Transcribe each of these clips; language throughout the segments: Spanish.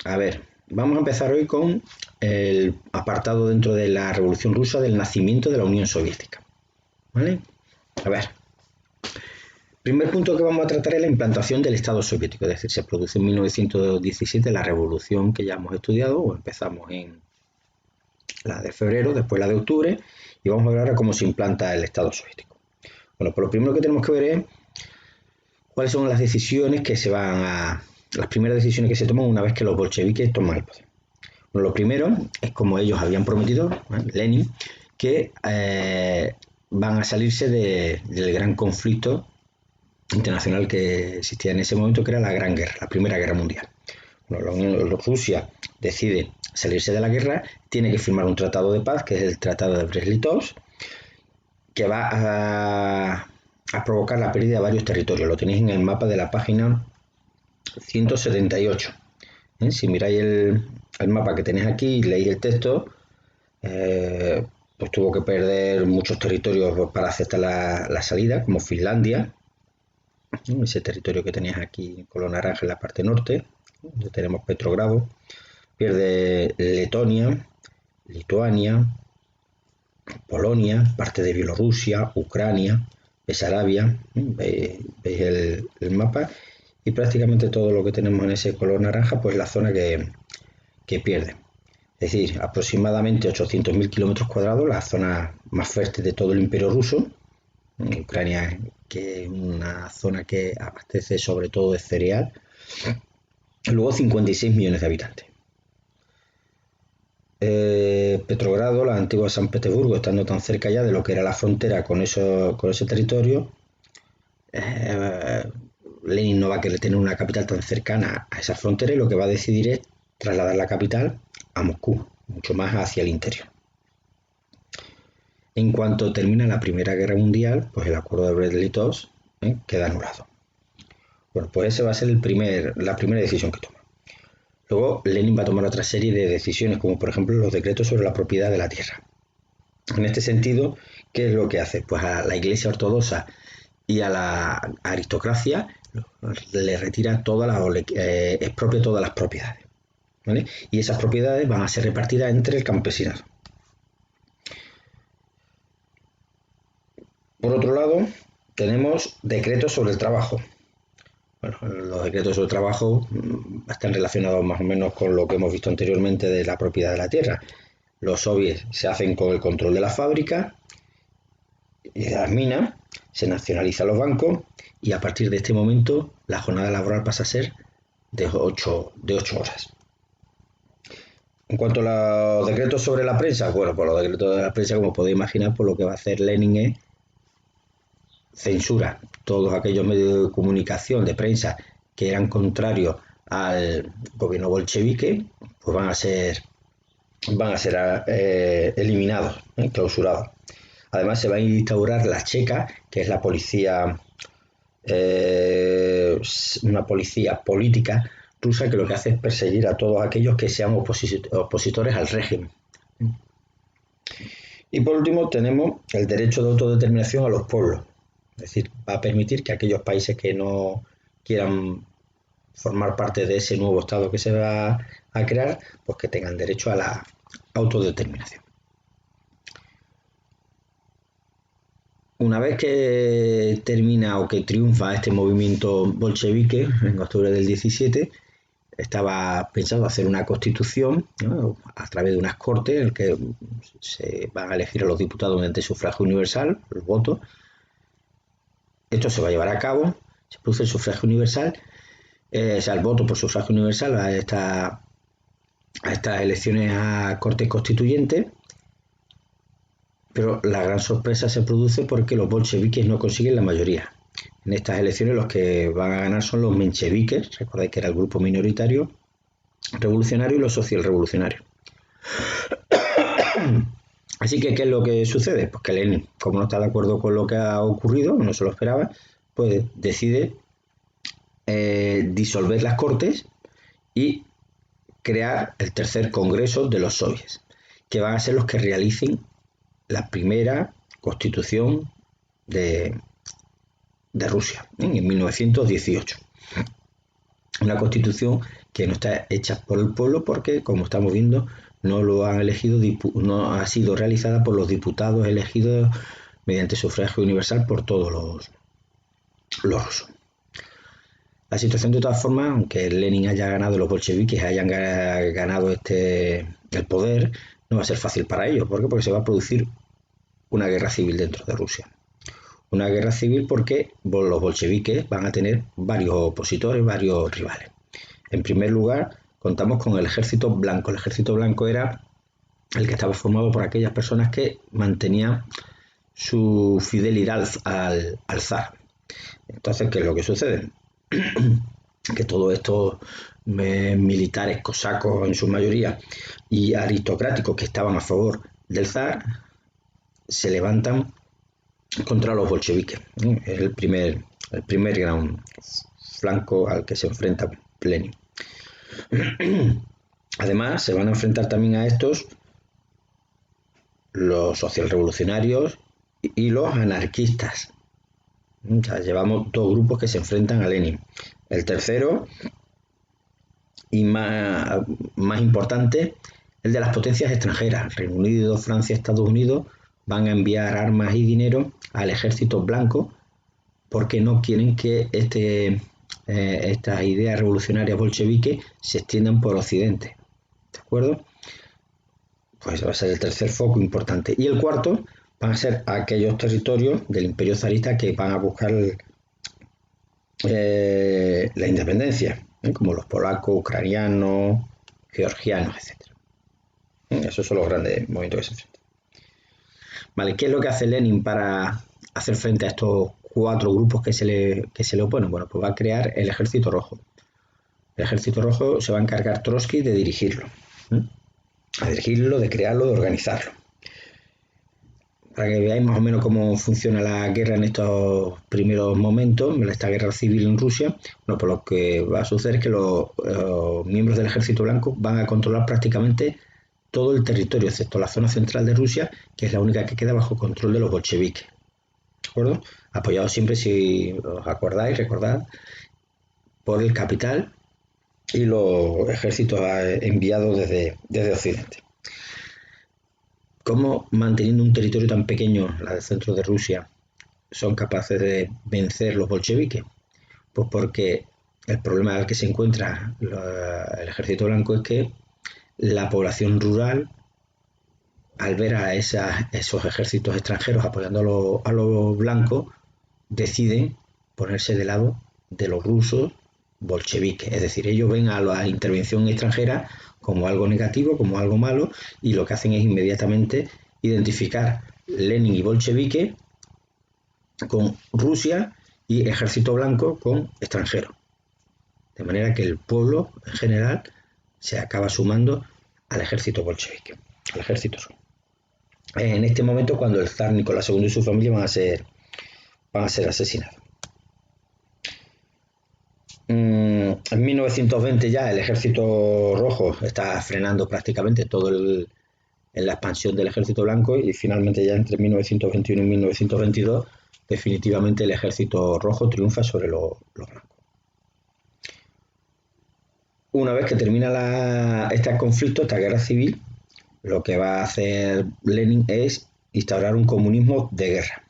A ver, vamos a empezar hoy con el apartado dentro de la Revolución Rusa del nacimiento de la Unión Soviética. ¿Vale? A ver, primer punto que vamos a tratar es la implantación del Estado soviético, es decir, se produce en 1917 la revolución que ya hemos estudiado, o empezamos en la de febrero, después la de octubre, y vamos a ver ahora cómo se implanta el Estado soviético. Bueno, pues lo primero que tenemos que ver es cuáles son las decisiones que se van a... las primeras decisiones que se toman una vez que los bolcheviques toman el poder. Bueno, lo primero es como ellos habían prometido, Lenin, que van a salirse del gran conflicto internacional que existía en ese momento, que era la Gran Guerra, la Primera Guerra Mundial. Bueno, Rusia decide salirse de la guerra, tiene que firmar un tratado de paz, que es el Tratado de Brest-Litovsk, que va a provocar la pérdida de varios territorios. Lo tenéis en el mapa de la página 178. Si miráis el mapa que tenéis aquí y leéis el texto, pues tuvo que perder muchos territorios para aceptar la salida, como Finlandia, ese territorio que tenéis aquí color naranja en la parte norte, donde tenemos Petrogrado, pierde Letonia, Lituania, Polonia, parte de Bielorrusia, Ucrania, Besarabia, veis el mapa, y prácticamente todo lo que tenemos en ese color naranja, pues la zona que pierde. Es decir, aproximadamente 800.000 kilómetros cuadrados, la zona más fértil de todo el imperio ruso. Ucrania, que es una zona que abastece sobre todo de cereal. Luego 56 millones de habitantes. Petrogrado, la antigua San Petersburgo, estando tan cerca ya de lo que era la frontera con ese territorio, Lenin no va a querer tener una capital tan cercana a esa frontera y lo que va a decidir es trasladar la capital a Moscú, mucho más hacia el interior. En cuanto termina la Primera Guerra Mundial, pues el acuerdo de Brest-Litovsk queda anulado. Bueno, pues esa va a ser la primera decisión que toma. Luego Lenin va a tomar otra serie de decisiones, como por ejemplo los decretos sobre la propiedad de la tierra. En este sentido, ¿qué es lo que hace? Pues a la Iglesia Ortodoxa y a la aristocracia le retira expropia todas las propiedades, ¿vale? Y esas propiedades van a ser repartidas entre el campesinado. Por otro lado, tenemos decretos sobre el trabajo. Bueno, los decretos sobre el trabajo están relacionados más o menos con lo que hemos visto anteriormente de la propiedad de la tierra. Los soviets se hacen con el control de la fábrica y de las minas, se nacionalizan los bancos y a partir de este momento la jornada laboral pasa a ser de 8 horas. En cuanto a los decretos sobre la prensa, bueno, pues los decretos de la prensa, como podéis imaginar, pues lo que va a hacer Lenin es censura todos aquellos medios de comunicación, de prensa, que eran contrarios al gobierno bolchevique, pues van a ser eliminados, clausurados. Además se va a instaurar la checa, que es la policía, una policía política rusa que lo que hace es perseguir a todos aquellos que sean opositores al régimen. Y por último tenemos el derecho de autodeterminación a los pueblos. Es decir, va a permitir que aquellos países que no quieran formar parte de ese nuevo Estado que se va a crear, pues que tengan derecho a la autodeterminación. Una vez que termina o que triunfa este movimiento bolchevique en octubre del 17, estaba pensado hacer una constitución, ¿no?, a través de unas cortes en el que se van a elegir a los diputados mediante sufragio universal, los votos. Esto se va a llevar a cabo, se produce el sufragio universal, el voto por sufragio universal a estas elecciones a cortes constituyentes, pero la gran sorpresa se produce porque los bolcheviques no consiguen la mayoría. En estas elecciones los que van a ganar son los mencheviques, recordáis que era el grupo minoritario revolucionario, y los socialrevolucionarios. Así que, ¿qué es lo que sucede? Pues que Lenin, como no está de acuerdo con lo que ha ocurrido, no se lo esperaba, pues decide disolver las cortes y crear el tercer congreso de los soviets, que van a ser los que realicen la primera constitución de Rusia en 1918. una constitución que no está hecha por el pueblo porque, como estamos viendo, no lo han elegido, no ha sido realizada por los diputados elegidos mediante sufragio universal por todos los rusos. La situación, de todas formas, aunque Lenin haya ganado, los bolcheviques hayan ganado el poder, no va a ser fácil para ellos. ¿Por qué? Porque se va a producir una guerra civil dentro de Rusia. Una guerra civil porque los bolcheviques van a tener varios opositores, varios rivales. En primer lugar, contamos con el ejército blanco. El ejército blanco era el que estaba formado por aquellas personas que mantenían su fidelidad al zar. Entonces, ¿qué es lo que sucede? Que todos estos militares cosacos en su mayoría y aristocráticos que estaban a favor del zar se levantan contra los bolcheviques. Es el primer gran flanco al que se enfrenta Lenin. Además, se van a enfrentar también a estos los socialrevolucionarios y los anarquistas. O sea, llevamos dos grupos que se enfrentan a Lenin. El tercero, y más importante, el de las potencias extranjeras. Reino Unido, Francia, Estados Unidos van a enviar armas y dinero al ejército blanco porque no quieren que estas ideas revolucionarias bolcheviques se extiendan por Occidente. ¿De acuerdo? Pues va a ser el tercer foco importante. Y el cuarto van a ser aquellos territorios del Imperio zarista que van a buscar la independencia, como los polacos, ucranianos, georgianos, etc. Esos son los grandes movimientos que se enfrentan. Vale, ¿qué es lo que hace Lenin para hacer frente a estos cuatro grupos que se le oponen? Bueno, pues va a crear el Ejército Rojo. El Ejército Rojo se va a encargar Trotsky de dirigirlo. De crearlo, de organizarlo. Para que veáis más o menos cómo funciona la guerra en estos primeros momentos, esta guerra civil en Rusia, bueno, pues lo que va a suceder es que los miembros del Ejército Blanco van a controlar prácticamente todo el territorio, excepto la zona central de Rusia, que es la única que queda bajo control de los bolcheviques. ¿De acuerdo? Apoyados siempre, si os acordáis, recordad, por el capital y los ejércitos enviados desde Occidente. ¿Cómo, manteniendo un territorio tan pequeño, la del centro de Rusia, son capaces de vencer los bolcheviques? Pues porque el problema al que se encuentra el Ejército Blanco es que la población rural, al ver a esos ejércitos extranjeros apoyando a los blancos, deciden ponerse de lado de los rusos bolcheviques. Es decir, ellos ven a la intervención extranjera como algo negativo, como algo malo, y lo que hacen es inmediatamente identificar Lenin y bolchevique con Rusia y ejército blanco con extranjeros. De manera que el pueblo en general se acaba sumando al ejército bolchevique, al ejército ruso. En este momento cuando el zar Nicolás II y su familia van a ser asesinados. En 1920 ya el ejército rojo está frenando prácticamente en la expansión del ejército blanco y finalmente ya entre 1921 y 1922 definitivamente el ejército rojo triunfa sobre los blancos. Una vez que termina este conflicto, esta guerra civil, lo que va a hacer Lenin es instaurar un comunismo de guerra.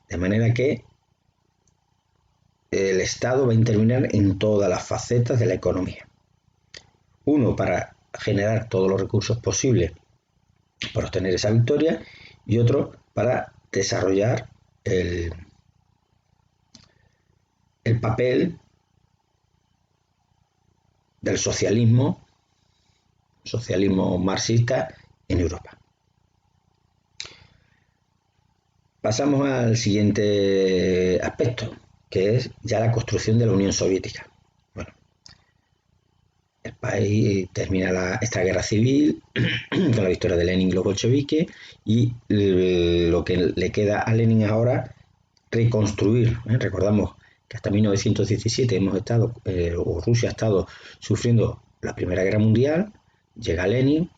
De manera que el Estado va a intervenir en todas las facetas de la economía. Uno, para generar todos los recursos posibles para obtener esa victoria, y otro, para desarrollar el papel del socialismo marxista en Europa. Pasamos al siguiente aspecto, que es ya la construcción de la Unión Soviética. Bueno, el país termina esta guerra civil con la victoria de Lenin y los bolcheviques, y lo que le queda a Lenin ahora reconstruir. Recordamos que hasta 1917 Rusia ha estado sufriendo la Primera Guerra Mundial. Llega Lenin,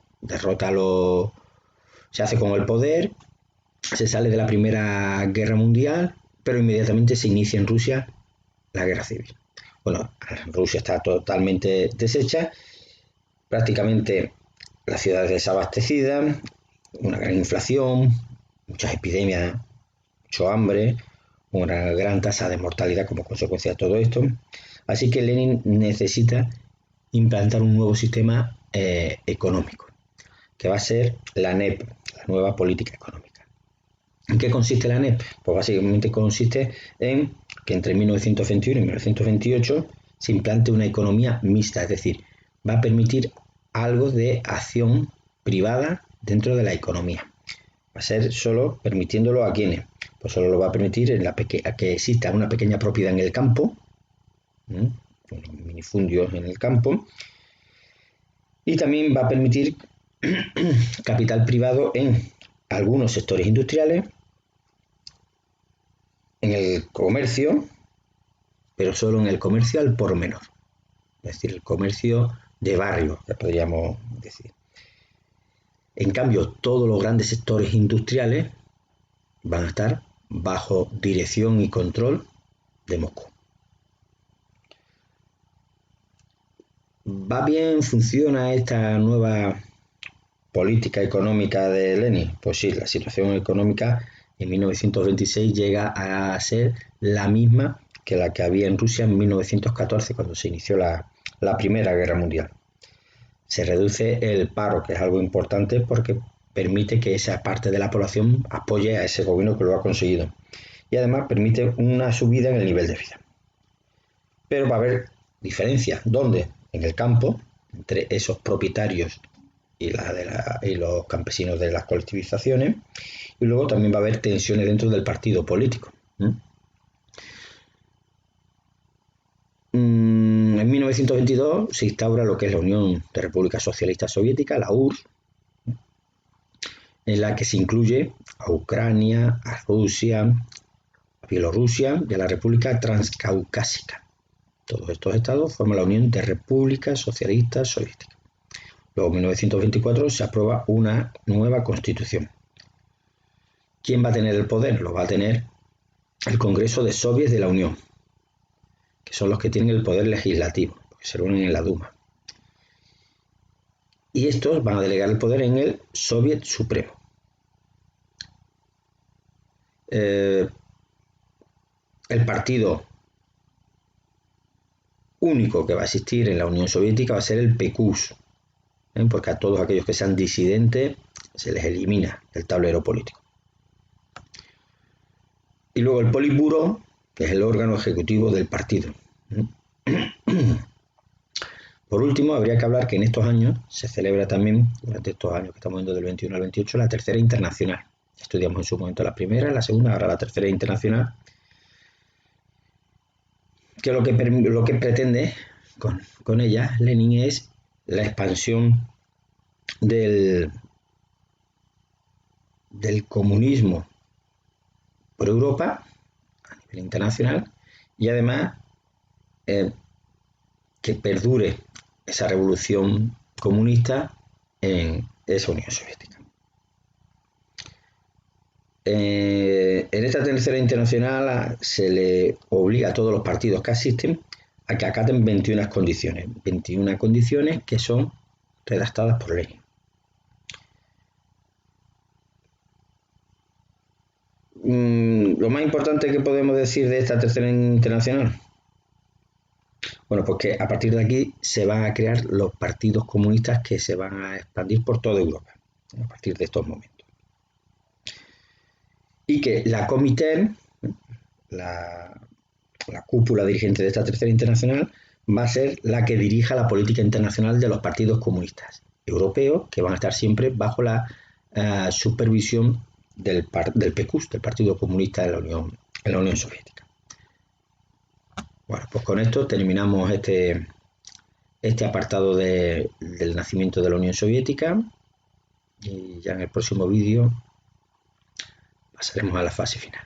se hace con el poder, se sale de la Primera Guerra Mundial, pero inmediatamente se inicia en Rusia la guerra civil. Bueno, Rusia está totalmente deshecha, prácticamente las ciudades desabastecidas, una gran inflación, muchas epidemias, mucho hambre, una gran tasa de mortalidad como consecuencia de todo esto. Así que Lenin necesita implantar un nuevo sistema económico, que va a ser la NEP, la nueva política económica. ¿En qué consiste la NEP? Pues básicamente consiste en que entre 1921 y 1928 se implante una economía mixta, es decir, va a permitir algo de acción privada dentro de la economía. Va a ser solo permitiéndolo a quienes, pues solo lo va a permitir a que exista una pequeña propiedad en el campo, unos minifundios en el campo, y también va a permitir capital privado en algunos sectores industriales, en el comercio, pero solo en el comercio al por menor, es decir, el comercio de barrio, que podríamos decir. En cambio, todos los grandes sectores industriales van a estar bajo dirección y control de Moscú. ¿Va bien? ¿Funciona esta nueva política económica de Lenin? Pues sí, la situación económica en 1926 llega a ser la misma que la que había en Rusia en 1914, cuando se inició la Primera Guerra Mundial. Se reduce el paro, que es algo importante porque permite que esa parte de la población apoye a ese gobierno que lo ha conseguido. Y además permite una subida en el nivel de vida. Pero va a haber diferencias. ¿Dónde? En el campo, entre esos propietarios y los campesinos de las colectivizaciones. Y luego también va a haber tensiones dentro del partido político. En 1922 se instaura lo que es la Unión de Repúblicas Socialistas Soviéticas, la URSS, en la que se incluye a Ucrania, a Rusia, a Bielorrusia y a la República Transcaucásica. Todos estos estados forman la Unión de Repúblicas Socialistas Soviéticas. Luego, en 1924, se aprueba una nueva constitución. ¿Quién va a tener el poder? Lo va a tener el Congreso de Soviets de la Unión, que son los que tienen el poder legislativo, porque se reúnen en la Duma. Y estos van a delegar el poder en el Soviet Supremo. El partido único que va a existir en la Unión Soviética va a ser el PQS, porque a todos aquellos que sean disidentes se les elimina del tablero político. Y luego el Politburó, que es el órgano ejecutivo del partido. Por último, habría que hablar que en estos años se celebra también, durante estos años que estamos viendo del 21 al 28, la Tercera Internacional. Estudiamos en su momento la primera, la segunda, ahora la Tercera Internacional, que lo que pretende con ella Lenin es la expansión del comunismo por Europa a nivel internacional y además que perdure esa revolución comunista en esa Unión Soviética. En esta Tercera Internacional se le obliga a todos los partidos que asisten a que acaten 21 condiciones que son redactadas por Lenin. Lo más importante que podemos decir de esta Tercera Internacional, bueno, pues que a partir de aquí se van a crear los partidos comunistas que se van a expandir por toda Europa a partir de estos momentos. Y que la Comité, la cúpula dirigente de esta Tercera Internacional, va a ser la que dirija la política internacional de los partidos comunistas europeos, que van a estar siempre bajo la supervisión del PQS, del Partido Comunista de la Unión Soviética. Bueno, pues con esto terminamos este apartado del nacimiento de la Unión Soviética y ya en el próximo vídeo pasaremos a la fase final.